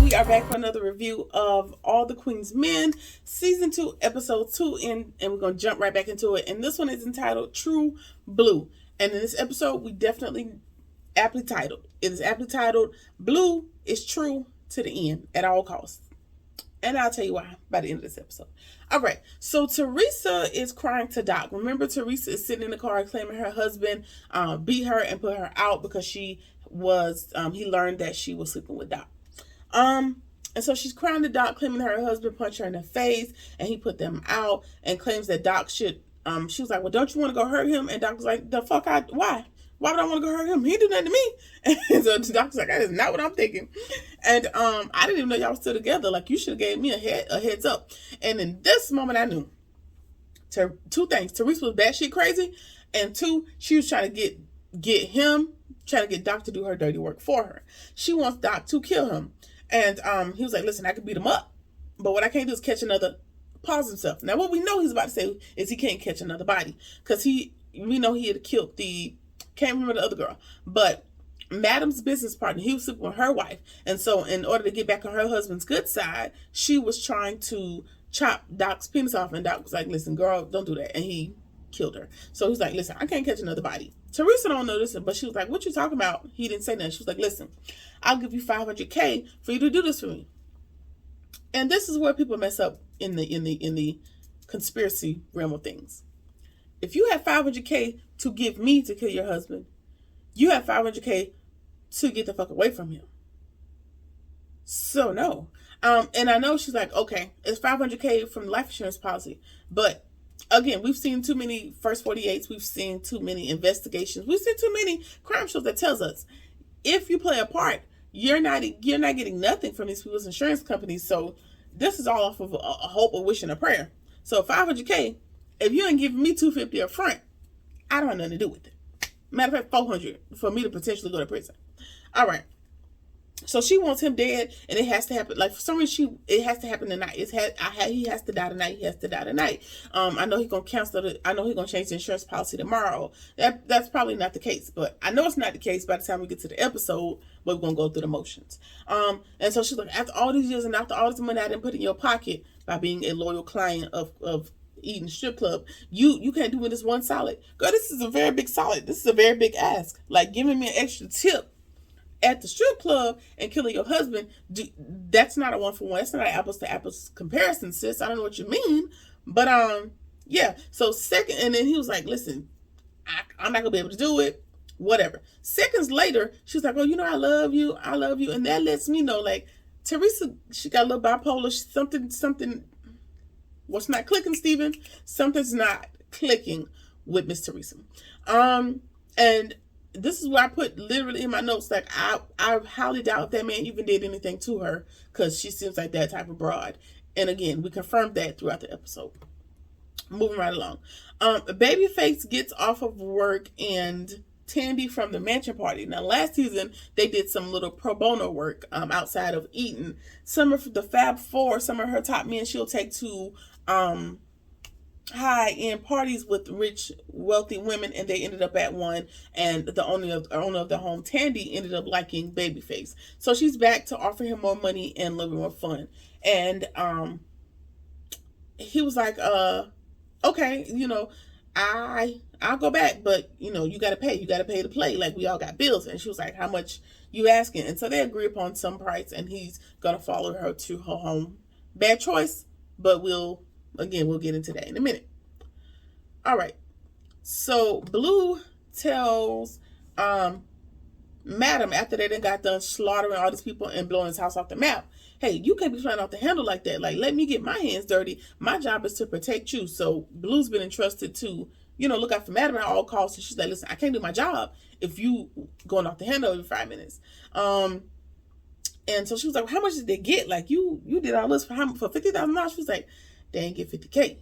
we are back for another review of All the Queen's Men, Season 2, Episode 2, and we're going to jump right back into it. And this one is entitled True Blue. And in this episode, we definitely aptly titled. It is aptly titled, Blue is True to the End at all costs. And I'll tell you why by the end of this episode. All right, so Teresa is crying to Doc. Remember, Teresa is sitting in the car claiming her husband beat her and put her out because he learned that she was sleeping with Doc. And so she's crying to Doc, claiming her husband punched her in the face and he put them out, and claims that Doc should, she was like, well, don't you want to go hurt him? And Doc was like, why? Why would I want to go hurt him? He didn't do nothing to me. And so the doctor's like, that is not what I'm thinking. And I didn't even know y'all were still together. Like, you should have gave me a heads up. And in this moment, I knew two things. Teresa was batshit crazy, and two, she was trying to get Doc to do her dirty work for her. She wants Doc to kill him. And he was like, listen, I could beat him up, but what I can't do is catch another, pause himself. Now, what we know he's about to say is he can't catch another body, because we know he had killed can't remember the other girl, but Madam's business partner, he was sleeping with her wife. And so in order to get back on her husband's good side, she was trying to chop Doc's penis off, and Doc was like, listen, girl, don't do that. And he killed her. So he's like, listen, I can't catch another body. Teresa don't know this, but she was like, what you talking about? He didn't say nothing. She was like, listen, I'll give you $500K for you to do this for me. And this is where people mess up in the conspiracy realm of things. If you have $500K to give me to kill your husband, you have $500K to get the fuck away from him. So no. And I know she's like, okay, it's $500K from the life insurance policy. But again, we've seen too many First 48s. We've seen too many investigations. We've seen too many crime shows that tells us if you play a part, you're not getting nothing from these people's insurance companies. So this is all off of a hope, a wish, and a prayer. So $500K, if you ain't giving me $250 up front, I don't have nothing to do with it. Matter of fact, $400 for me to potentially go to prison. All right. So she wants him dead, and it has to happen. Like, for some reason, it has to happen tonight. He has to die tonight. He has to die tonight. I know he's gonna I know he's gonna change the insurance policy tomorrow. That's probably not the case, but I know it's not the case by the time we get to the episode. We're gonna go through the motions. And so she's like, after all these years and after all this money I didn't put in your pocket by being a loyal client of Eden Strip Club, you can't do me this one solid. Girl, this is a very big solid. This is a very big ask. Like, giving me an extra tip at the strip club and killing your husband, that's not a one-for-one. That's not an apples-to-apples comparison, sis. I don't know what you mean. But, yeah. So second, and then he was like, listen, I'm not going to be able to do it. Whatever. Seconds later, she was like, oh, I love you. I love you. And that lets me know, like, Teresa, she got a little bipolar. Something. What's not clicking, Steven? Something's not clicking with Miss Teresa. And this is where I put literally in my notes, like, I highly doubt if that man even did anything to her, because she seems like that type of broad. And again, we confirmed that throughout the episode. Moving right along. Babyface gets off of work and Tandy from the mansion party. Now, last season, they did some little pro bono work outside of Eden. Some of the Fab Four, some of her top men, she'll take to high-end parties with rich, wealthy women, and they ended up at one, and the owner of the home, Tandy, ended up liking Babyface. So she's back to offer him more money and a little bit more fun. And he was like, okay, I'll go back, but you gotta pay to play. Like, we all got bills. And she was like, how much you asking? And so they agree upon some price, and he's gonna follow her to her home. Bad choice, but we'll get into that in a minute. All right. So Blue tells Madam, after they done got done slaughtering all these people and blowing his house off the map, hey, you can't be flying off the handle like that. Like, let me get my hands dirty. My job is to protect you. So Blue's been entrusted to, look out for Madam at all costs. And she's like, listen, I can't do my job if you going off the handle every 5 minutes. And so she was like, well, how much did they get? Like, you did all this for $50,000? She was like, they didn't get $50K.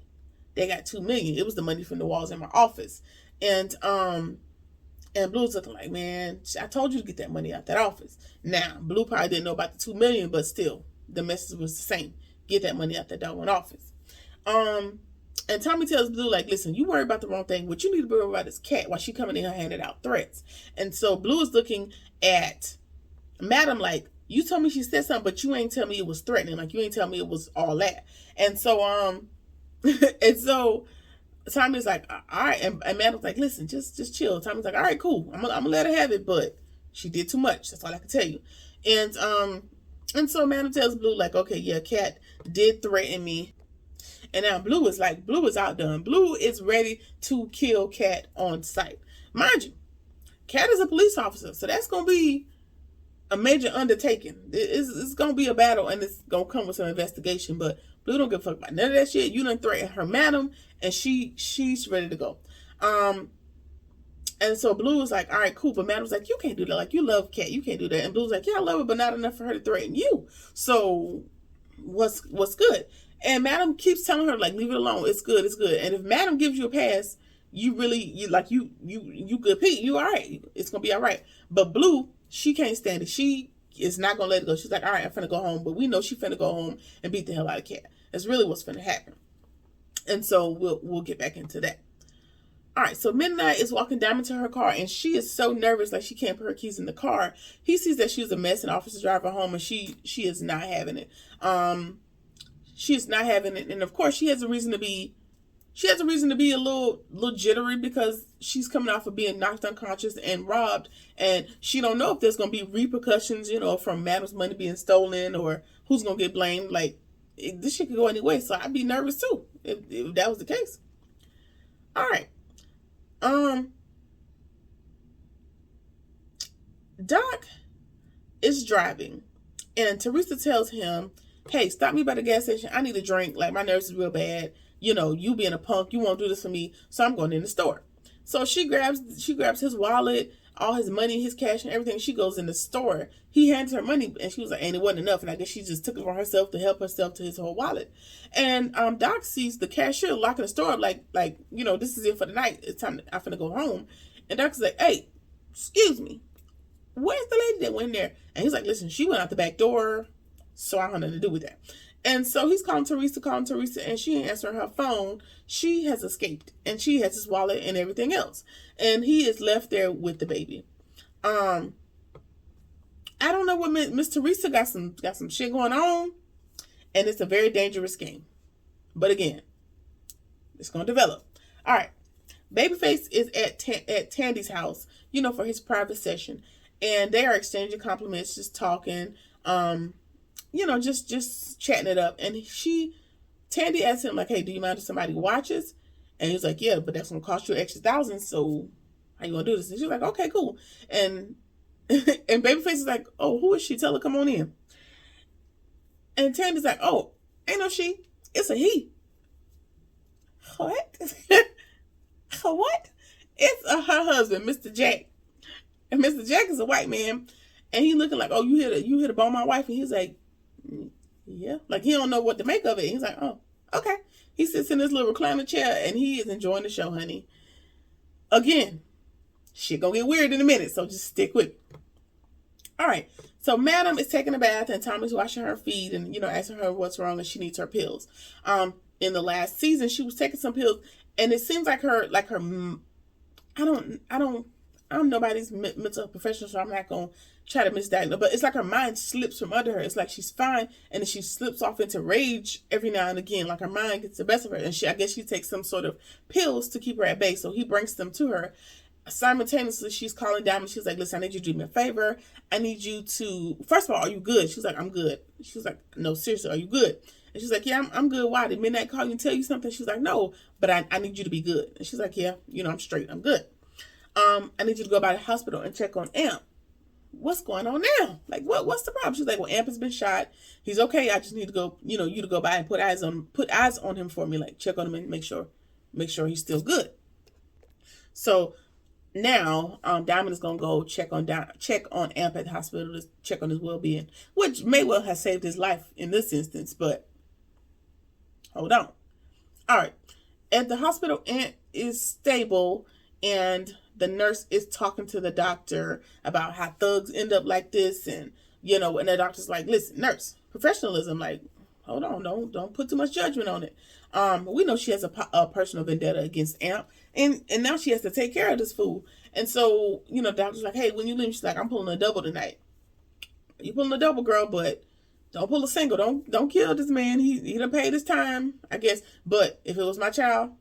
They got $2 million. It was the money from the walls in my office. And Blue's looking like, man, I told you to get that money out that office. Now, Blue probably didn't know about the $2 million, but still, the message was the same. Get that money out that doggone office. And Tommy tells Blue, like, listen, you worry about the wrong thing. What you need to worry about is Cat while she coming in here handing out threats. And so Blue is looking at Madam like, You told me she said something, but you ain't tell me it was threatening. Like, you ain't tell me it was all that. And so, and so Tommy's like, all right. And Madam's like, listen, just chill. Tommy's like, all right, cool. I'm gonna let her have it, but she did too much. That's all I can tell you. And so Madam tells Blue, like, okay, yeah, Cat did threaten me. And now Blue is outdone. Blue is ready to kill Cat on sight. Mind you, Cat is a police officer, so that's gonna be a major undertaking. It's gonna be a battle, and it's gonna come with some investigation. But Blue don't give a fuck about none of that shit. You done threaten her, Madam, and she's ready to go. And so Blue was like, all right, cool. But Madam's like, you can't do that. Like, you love Cat, you can't do that. And Blue's like, yeah, I love her, but not enough for her to threaten you. So what's good? And Madam keeps telling her, like, leave it alone. It's good. And if Madam gives you a pass, you good Pete. You all right. It's gonna be all right. But Blue, she can't stand it. She is not gonna let it go. She's like, all right, I'm finna go home. But we know she finna go home and beat the hell out of Cat. That's really what's finna happen. And so we'll get back into that. All right, so Midnight is walking down into her car, and she is so nervous, like she can't put her keys in the car. He sees that she's a mess and offers to drive her home, and she is not having it. She is not having it, and of course she has a reason to be a little jittery, because she's coming off of being knocked unconscious and robbed, and she don't know if there's gonna be repercussions, from Madam's money being stolen, or who's gonna get blamed. Like, this shit could go anyway, so I'd be nervous too if that was the case. All right. Doc is driving, and Teresa tells him, hey, stop me by the gas station. I need a drink. Like, my nerves is real bad. You being a punk, you won't do this for me, so I'm going in the store. So she grabs his wallet, all his money, his cash, and everything. She goes in the store. He hands her money, and she was like, and it wasn't enough. And I guess she just took it for herself to help herself to his whole wallet. And Doc sees the cashier locking the store up, like this is it for the night. It's time. I'm finna go home. And Doc's like, hey, excuse me, where's the lady that went there? And he's like, listen, she went out the back door, so I don't have nothing to do with that. And so he's calling Teresa, and she ain't answering her phone. She has escaped, and she has his wallet and everything else. And he is left there with the baby. I don't know what Miss Teresa got some shit going on, and it's a very dangerous game. But again, it's going to develop. All right. Babyface is at Tandy's house, for his private session. And they are exchanging compliments, just talking, just chatting it up. And Tandy asked him, like, hey, do you mind if somebody watches? And he was like, yeah, but that's going to cost you extra thousands. So how you going to do this? And she's like, okay, cool. And Babyface is like, oh, who is she? Tell her, come on in. And Tandy's like, oh, ain't no she. It's a he. What? What? It's her husband, Mr. Jack. And Mr. Jack is a white man. And he looking like, oh, you here to bone my wife? And he's like, yeah. Like, he don't know what to make of it. He's like, oh, okay. He sits in this little recliner chair, and he is enjoying the show, honey. Again, shit gonna get weird in a minute, so just stick with it. All right. So Madam is taking a bath, and Tommy's washing her feet and, asking her what's wrong, and she needs her pills. In the last season, she was taking some pills, and it seems like her, I'm nobody's mental professional, so I'm not going to try to misdiagnose, but it's like her mind slips from under her. It's like she's fine, and then she slips off into rage every now and again. Like, her mind gets the best of her, and I guess she takes some sort of pills to keep her at bay, so he brings them to her. Simultaneously, she's calling down, and she's like, listen, I need you to do me a favor. I need you to, first of all, are you good? She's like, I'm good. She's like, no, seriously, are you good? And she's like, yeah, I'm good. Why? Did Midnight call you and tell you something? She's like, no, but I need you to be good. And she's like, yeah, I'm straight. I'm good. I need you to go by the hospital and check on Amp. What's going on now? Like, what's the problem? She's like, well, Amp has been shot. He's okay. I just need to go, you to go by and put eyes on him for me. Like, check on him and make sure he's still good. So now, Diamond is gonna go check on Amp at the hospital to check on his well-being, which may well have saved his life in this instance, but hold on. All right. At the hospital, Amp is stable, and the nurse is talking to the doctor about how thugs end up like this, and and the doctor's like, listen, nurse, professionalism, like, hold on, don't put too much judgment on it. We know she has a personal vendetta against Amp, and now she has to take care of this fool. And so, doctor's like, hey, when you leave, she's like, I'm pulling a double tonight. You pulling a double, girl, but don't pull a single. Don't kill this man. He done paid his time, I guess. But if it was my child,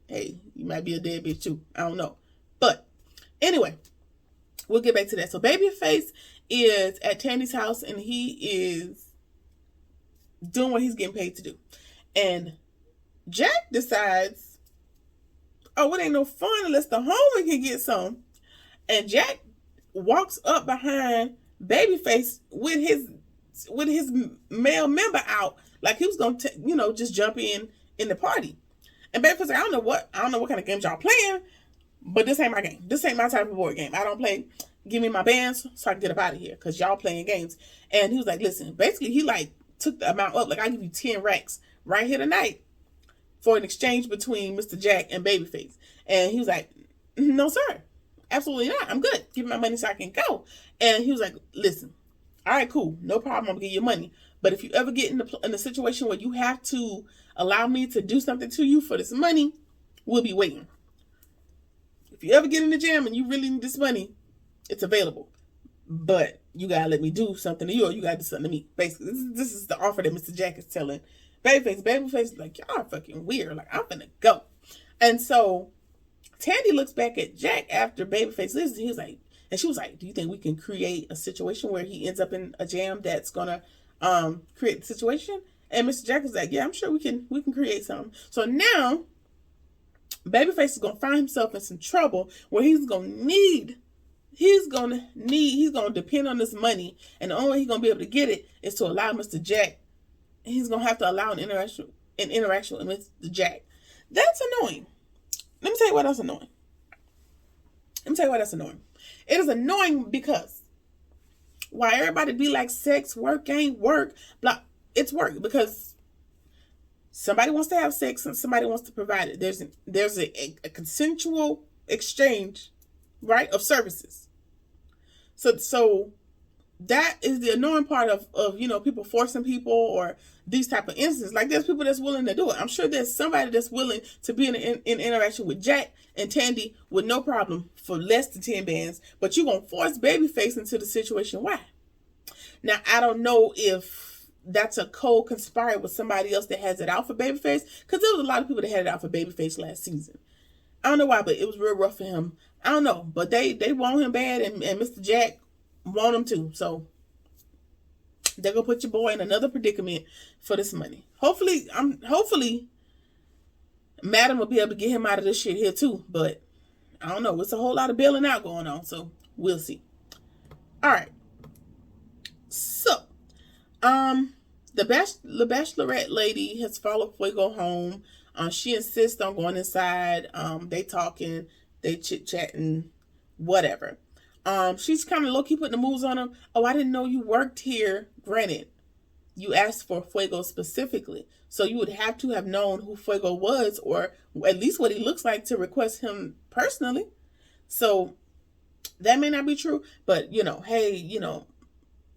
hey, you might be a dead bitch too. I don't know. But anyway, we'll get back to that. So Babyface is at Tandy's house and he is doing what he's getting paid to do. And Jack decides, oh, it ain't no fun unless the homie can get some. And Jack walks up behind Babyface with his male member out, like he was gonna just jump in the party. And Babyface like, I don't know what kind of games y'all playing, but this ain't my game. This ain't my type of board game. I don't play. Give me my bands so I can get up out of here because y'all playing games. And he was like, listen, basically he like took the amount up, like I give you 10 racks right here tonight for an exchange between Mr. Jack and Babyface. And he was like, no sir, absolutely not. I'm good. Give me my money so I can go. And he was like, listen, all right, cool, no problem. I'm gonna give you money. But if you ever get in a situation where you have to allow me to do something to you for this money, we'll be waiting. If you ever get in the jam and you really need this money, it's available. But you gotta let me do something to you, or you gotta do something to me. Basically, this is the offer that Mr. Jack is telling Babyface. Babyface is like, y'all are fucking weird. Like, I'm finna go. And so Tandy looks back at Jack after Babyface leaves. He was like, and she was like, do you think we can create a situation where he ends up in a jam that's gonna create the situation? And Mr. Jack was like, yeah, I'm sure we can create something. So now Babyface is gonna find himself in some trouble where he's gonna depend on this money, and the only way he's gonna be able to get it is to allow Mr. Jack. He's gonna have to allow an interaction with Mr. Jack. That's annoying. Let me tell you why that's annoying. It is annoying because why everybody be like sex work ain't work, blah, it's work because somebody wants to have sex and somebody wants to provide it. There's a consensual exchange, right, of services. So that is the annoying part of people forcing people or these type of instances. Like, there's people that's willing to do it. I'm sure there's somebody that's willing to be in interaction with Jack and Tandy with no problem for less than 10 bands, but you're going to force Babyface into the situation. Why? Now, I don't know if that's a co-conspired with somebody else that has it out for Babyface, because there was a lot of people that had it out for Babyface last season. I don't know why, but it was real rough for him. I don't know, but they want him bad, and Mr. Jack want him too. So they're gonna put your boy in another predicament for this money. Hopefully, Madam will be able to get him out of this shit here too. But I don't know. It's a whole lot of bailing out going on, so we'll see. All right. So, the Bachelorette lady has followed Fuego home. She insists on going inside. They talking, they chit-chatting, whatever. She's kind of low-key putting the moves on him. Oh, I didn't know you worked here. Granted, you asked for Fuego specifically, so you would have to have known who Fuego was, or at least what he looks like, to request him personally. So that may not be true, but hey,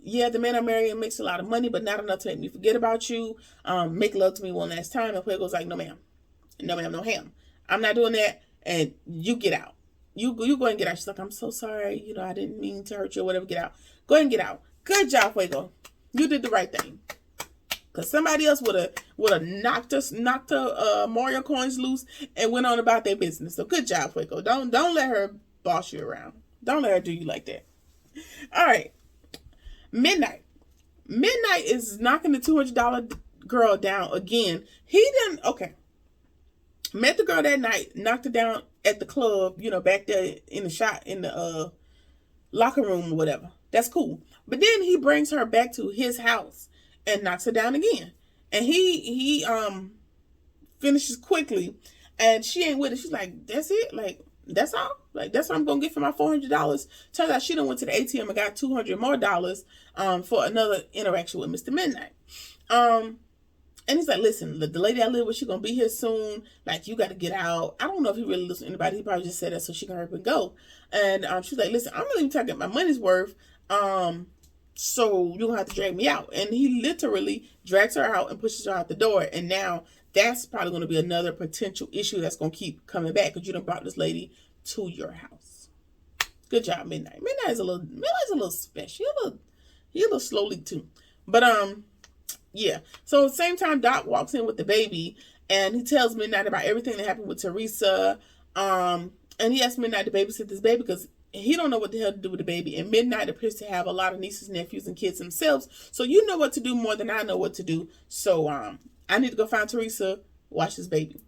yeah, the man I'm marrying makes a lot of money, but not enough to make me forget about you. Make love to me one last time. And Fuego's like, no ma'am, no ham. I'm not doing that, and you get out. You go and get out. She's like, I'm so sorry. I didn't mean to hurt you or whatever. Get out. Go ahead and get out. Good job, Fuego. You did the right thing. Because somebody else would have knocked Mario coins loose and went on about their business. So good job, Fuego. Don't let her boss you around. Don't let her do you like that. All right. Midnight is knocking the $200 girl down again. Met the girl that night, knocked her down at the club, back there in the locker room or whatever. That's cool. But then he brings her back to his house and knocks her down again. And he finishes quickly, and she ain't with it. She's like, that's it? Like, that's all? Like, that's what I'm going to get for my $400? Turns out she done went to the ATM and got $200 more for another interaction with Mr. Midnight. And he's like, listen, the lady I live with, she's going to be here soon. Like, you got to get out. I don't know if he really listens to anybody. He probably just said that so she can hurry up and go. And she's like, listen, I'm really trying to get my money's worth. So you're going to have to drag me out. And he literally drags her out and pushes her out the door. And now that's probably going to be another potential issue that's going to keep coming back, because you done brought this lady to your house. Good job, Midnight. Midnight's a little special. He a little slowly too. But yeah. So at the same time, Doc walks in with the baby, and he tells Midnight about everything that happened with Teresa. And he asks Midnight to babysit this baby because he don't know what the hell to do with the baby. And Midnight appears to have a lot of nieces, nephews, and kids themselves. So you know what to do more than I know what to do. So I need to go find Teresa, watch this baby.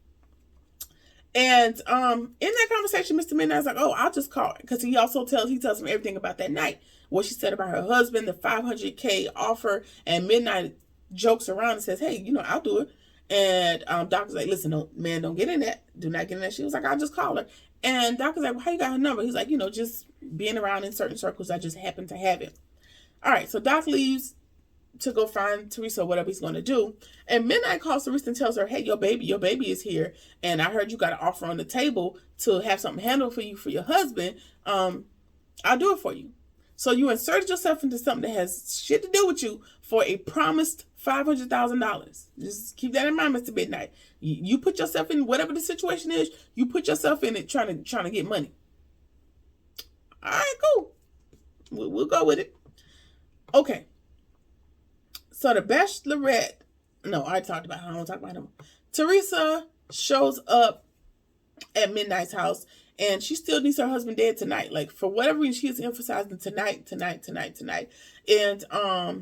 And in that conversation, Mr. Midnight's like, "Oh, I'll just call her," because he tells him everything about that night, what she said about her husband, the $500K offer, and Midnight jokes around and says, "Hey, I'll do it." And Doc's like, "Listen, don't get in that. Do not get in that." She was like, "I'll just call her." And Doc's like, "Well, how you got her number?" He's like, "Just being around in certain circles, I just happen to have it." All right, so Doc leaves to go find Teresa or whatever he's going to do. And Midnight calls Teresa and tells her, "Hey, your baby is here. And I heard you got an offer on the table to have something handled for you for your husband. I'll do it for you." So you inserted yourself into something that has shit to do with you for a promised $500,000. Just keep that in mind, Mr. Midnight. You put yourself in whatever the situation is. You put yourself in it trying to get money. All right, cool. We'll go with it. Okay. So the Bachelorette, no, I talked about her. I don't want to talk about him. Teresa shows up at Midnight's house, and she still needs her husband dead tonight. Like, for whatever reason, she is emphasizing tonight. And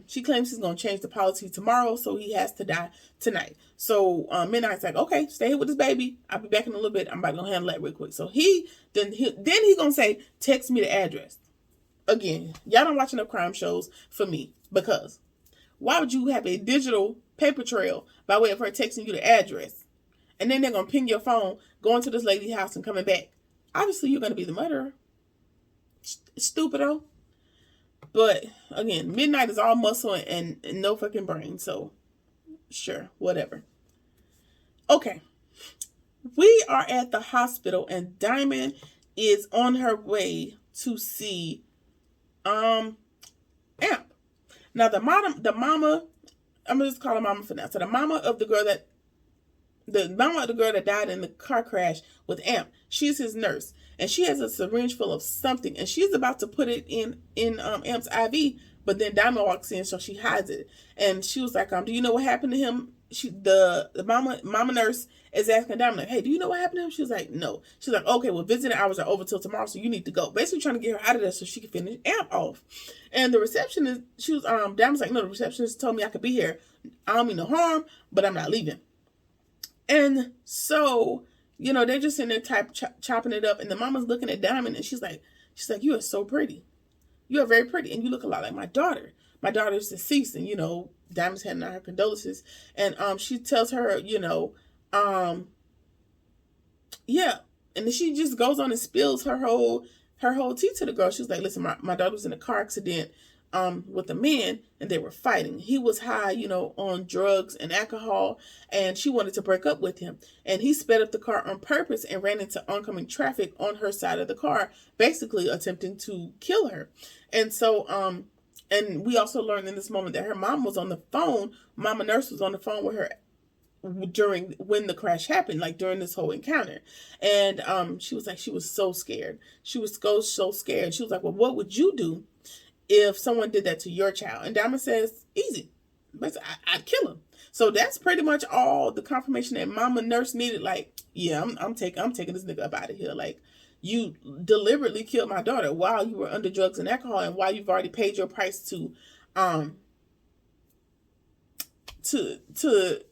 she claims she's going to change the policy tomorrow, so he has to die tonight. So Midnight's like, "Okay, stay here with this baby. I'll be back in a little bit. I'm about to go handle that real quick." So he going to say, "Text me the address." Again, y'all don't watch enough crime shows for me, because why would you have a digital paper trail by way of her texting you the address? And then they're going to ping your phone, going to this lady's house and coming back. Obviously, you're going to be the murderer. Stupido. But, again, Midnight is all muscle and no fucking brain. So, sure, whatever. Okay. We are at the hospital, and Diamond is on her way to see Amp. Now, the mama, I'm going to just call her mama for now. So the mama of the girl that died in the car crash with Amp, she's his nurse. And she has a syringe full of something. And she's about to put it in Amp's IV. But then Diamond walks in, so she hides it. And she was like, "Do you know what happened to him?" The mama nurse is asking Diamond, like, "Hey, do you know what happened to him?" She was like, "No." She's like, "Okay, well, visiting hours are over till tomorrow, so you need to go." Basically trying to get her out of there so she can finish Amp off. And the receptionist, Diamond's like, "No, the receptionist told me I could be here. I don't mean no harm, but I'm not leaving." And so, they're just in there chopping it up, and the mama's looking at Diamond, and she's like, "You are so pretty. You are very pretty, and you look a lot like my daughter. My daughter's deceased," and Diamond's handing out her condolences, and she tells her, yeah, and then she just goes on and spills her whole tea to the girl. She was like, "Listen, my daughter was in a car accident with a man, and they were fighting. He was high, on drugs and alcohol, and she wanted to break up with him. And he sped up the car on purpose and ran into oncoming traffic on her side of the car, basically attempting to kill her." And so, and we also learned in this moment that her mom was on the phone. Mama nurse was on the phone with her when the crash happened, like during this whole encounter. And she was like, she was so scared. She was so scared. She was like, "Well, what would you do if someone did that to your child?" And Diamond says, "Easy. I'd kill him." So that's pretty much all the confirmation that Mama Nurse needed. Like, yeah, I'm taking this nigga up out of here. Like, you deliberately killed my daughter while you were under drugs and alcohol, and while you've already paid your price to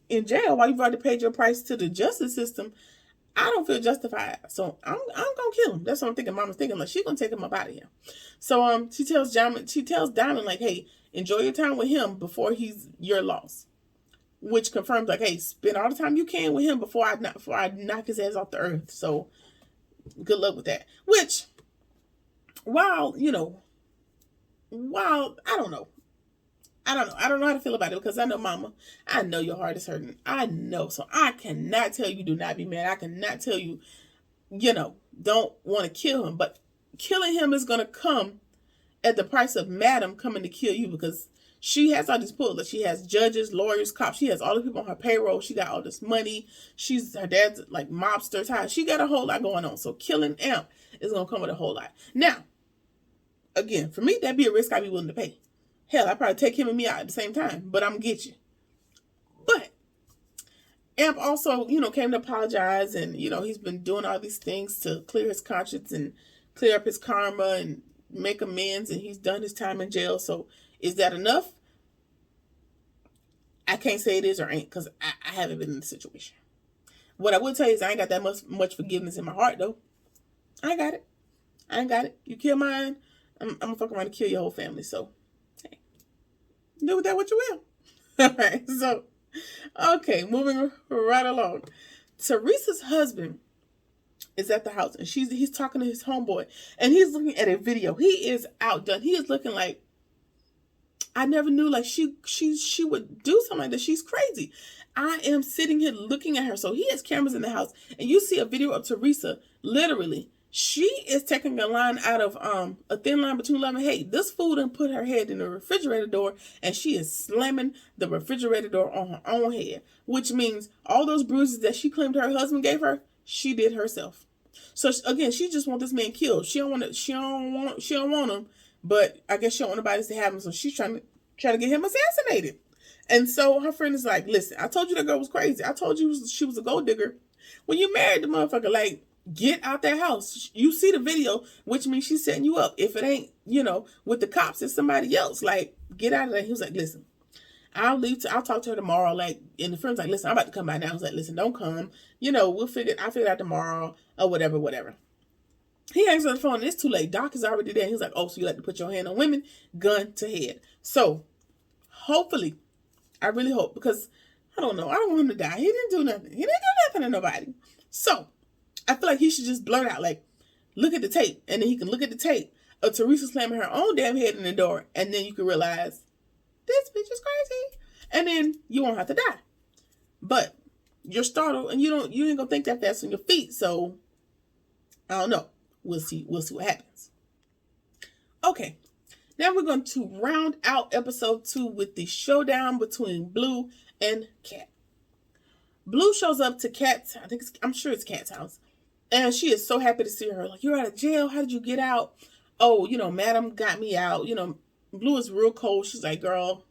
in jail, while you've already paid your price to the justice system. I don't feel justified, so I'm gonna kill him. That's what I'm thinking. Mama's thinking, like, she's gonna take him up out of here. So she tells Diamond, like, "Hey, enjoy your time with him before he's your loss," which confirms, like, "Hey, spend all the time you can with him before I knock his ass off the earth." So good luck with that. Which, while I don't know how to feel about it, because I know, Mama, I know your heart is hurting. I know. So I cannot tell you do not be mad. I cannot tell you, don't want to kill him. But killing him is going to come at the price of Madam coming to kill you, because she has all these pulls. Like, she has judges, lawyers, cops. She has all the people on her payroll. She got all this money. Her dad's like mobsters. She got a whole lot going on. So killing Amp is going to come with a whole lot. Now, again, for me, that'd be a risk I'd be willing to pay. Hell, I probably take him and me out at the same time, but I'm gonna get you. But Amp also, came to apologize, and he's been doing all these things to clear his conscience and clear up his karma and make amends, and he's done his time in jail. So is that enough? I can't say it is or ain't, because I haven't been in the situation. What I will tell you is I ain't got that much forgiveness in my heart, though. I ain't got it. You kill mine, I'm gonna fuck around and kill your whole family. So, hey, do with that what you will. All right, so, okay, moving right along. Teresa's husband is at the house, and he's talking to his homeboy, and he's looking at a video. He is outdone. He is looking like, I never knew, like, she would do something like that. She's crazy. I am sitting here looking at her. So he has cameras in the house, and you see a video of Teresa. Literally, she is taking a line out of a thin line between love and hate. This fool done put her head in the refrigerator door, and she is slamming the refrigerator door on her own head, which means all those bruises that she claimed her husband gave her, she did herself. So again, she just wants this man killed. She don't want him. But I guess she don't want nobody to have him, so she's trying to get him assassinated. And so her friend is like, listen, I told you that girl was crazy. I told you she was a gold digger. When you married the motherfucker, like, get out that house. You see the video, which means she's setting you up. If it ain't, with the cops, it's somebody else. Like, get out of there. He was like, listen, I'll talk to her tomorrow. Like, and the friend's like, listen, I'm about to come by now. I was like, listen, don't come. I'll figure it out tomorrow or whatever. He hangs on the phone, and it's too late. Doc is already there. He's like, oh, so you like to put your hand on women? Gun to head. So, hopefully, I really hope, because, I don't know. I don't want him to die. He didn't do nothing. He didn't do nothing to nobody. So, I feel like he should just blurt out, like, look at the tape. And then he can look at the tape of Teresa slamming her own damn head in the door. And then you can realize, this bitch is crazy. And then you won't have to die. But, you're startled, and you ain't gonna think that fast on your feet. So, I don't know. We'll see what happens. Okay, now we're going to round out episode 2 with the showdown between Blue and Kat. Blue shows up to Kat's, I'm sure it's Kat's house, and she is so happy to see her. Like, you're out of jail. How did you get out? Oh, madam got me out. Blue is real cold. She's like, girl,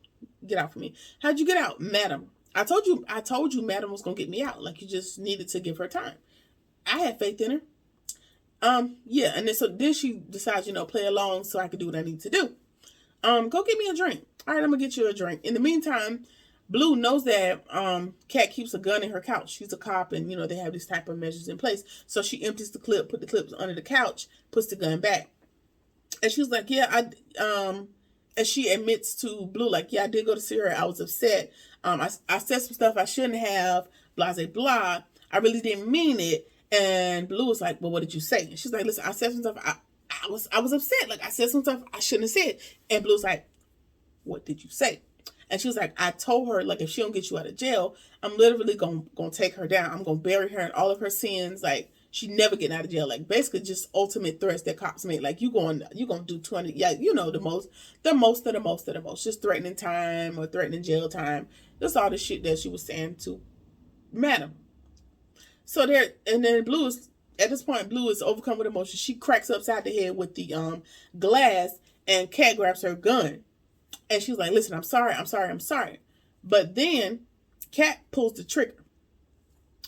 get out for me. How'd you get out, madam? I told you madam was going to get me out. Like, you just needed to give her time. I had faith in her. Yeah, and then she decides, play along so I can do what I need to do. Go get me a drink. All right, I'm gonna get you a drink. In the meantime, Blue knows that Kat keeps a gun in her couch. She's a cop, and they have these type of measures in place. So she empties the clip, put the clips under the couch, puts the gun back, and she was like, yeah, and she admits to Blue, like, yeah, I did go to see her. I was upset. I said some stuff I shouldn't have. Blah blah blah. I really didn't mean it. And Blue was like, well, what did you say? And she's like, listen, I said some stuff. I was upset. Like, I said some stuff I shouldn't have said. And Blue's like, what did you say? And she was like, I told her, like, if she don't get you out of jail, I'm literally gonna take her down. I'm gonna bury her in all of her sins. Like, she never getting out of jail. Like, basically just ultimate threats that cops make. Like, you gonna do 20, yeah, the most of the most. Just threatening time or threatening jail time. That's all the shit that she was saying to Madam. So and then at this point, Blue is overcome with emotion. She cracks upside the head with the glass, and Kat grabs her gun. And she's like, listen, I'm sorry. But then Kat pulls the trigger.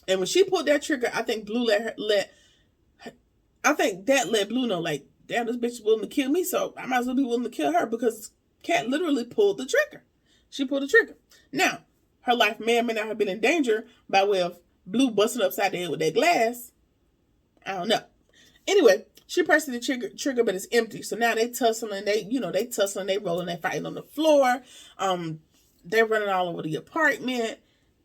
And when she pulled that trigger, I think Blue let Blue know, like, damn, this bitch is willing to kill me, so I might as well be willing to kill her, because Kat literally pulled the trigger. She pulled the trigger. Now, her life may or may not have been in danger by way of Blue busting upside the head with that glass. I don't know. Anyway, she presses the trigger, but it's empty. So now they tussling, they rolling, they fighting on the floor. They're running all over the apartment.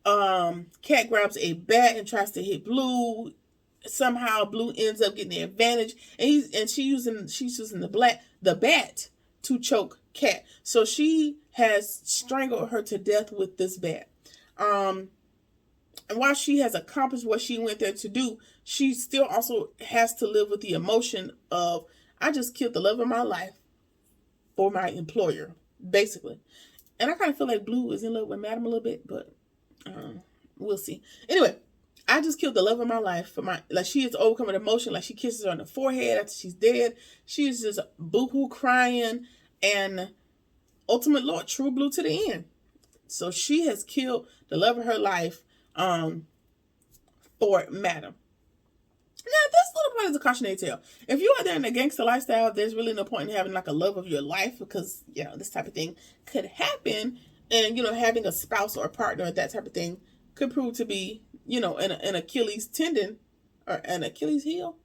Kat grabs a bat and tries to hit Blue. Somehow Blue ends up getting the advantage, and she's using the bat to choke Kat. So she has strangled her to death with this bat. And while she has accomplished what she went there to do, she still also has to live with the emotion of, I just killed the love of my life for my employer, basically. And I kind of feel like Blue is in love with Madam a little bit, but we'll see. Anyway, I just killed the love of my life for she is overcoming emotion. Like, she kisses her on the forehead after she's dead. She is just boo-hoo crying, and ultimate Lord, true blue to the end. So she has killed the love of her life for Madam. Now, this little part is a cautionary tale. If you are there in a gangster lifestyle, there's really no point in having like a love of your life, because, you know, this type of thing could happen. And, you know, having a spouse or a partner, that type of thing, could prove to be, you know, an Achilles tendon or an Achilles heel.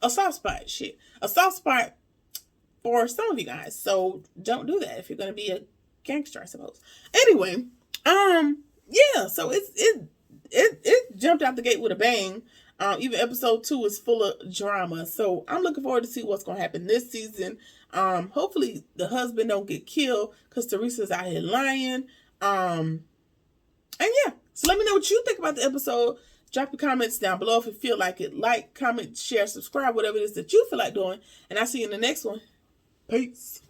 A soft spot, shit. A soft spot for some of you guys. So don't do that if you're going to be a gangster, I suppose. Anyway, yeah, so it jumped out the gate with a bang. Even episode 2 is full of drama. So I'm looking forward to see what's going to happen this season. Hopefully the husband don't get killed, because Teresa's out here lying. And yeah, so let me know what you think about the episode. Drop your comments down below if you feel like it. Like, comment, share, subscribe, whatever it is that you feel like doing. And I'll see you in the next one. Peace.